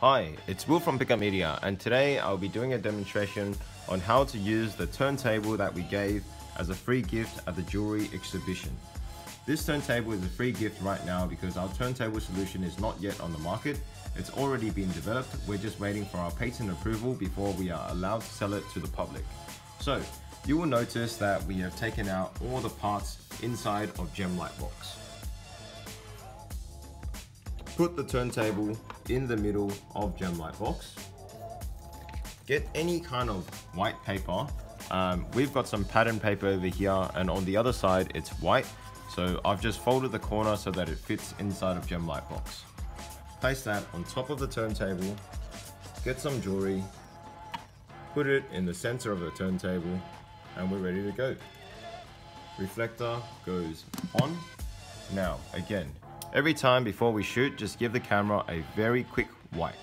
Hi, it's Will from Picup Media, and today I'll be doing a demonstration on how to use the turntable that we gave as a free gift at the jewelry exhibition. This turntable is a free gift right now because our turntable solution is not yet on the market. It's already been developed. We're just waiting for our patent approval before we are allowed to sell it to the public. So you will notice that we have taken out all the parts inside of GemLightbox. Put the turntable in the middle of GemLightbox. Get any kind of white paper. We've got some pattern paper over here, and on the other side it's white. So I've just folded the corner so that it fits inside of GemLightbox. Place that on top of the turntable. Get some jewelry. Put it in the center of the turntable, and we're ready to go. Reflector goes on. Now again, every time before we shoot, just give the camera a very quick wipe.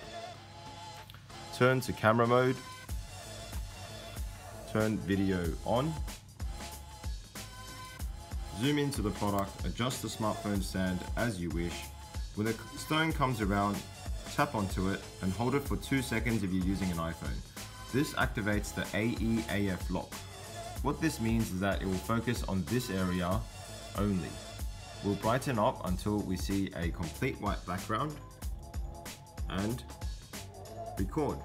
Turn to camera mode. Turn video on. Zoom into the product, adjust the smartphone stand as you wish. When the stone comes around, tap onto it and hold it for 2 seconds if you're using an iPhone. This activates the AEAF lock. What this means is that it will focus on this area only. We'll brighten up until we see a complete white background and record.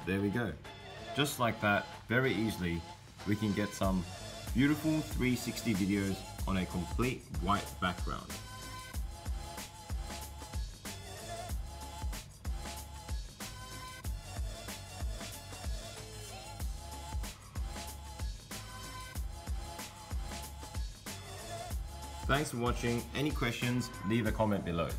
There we go. Just like that, very easily, we can get some beautiful 360 videos on a complete white background. Thanks for watching. Any questions, leave a comment below.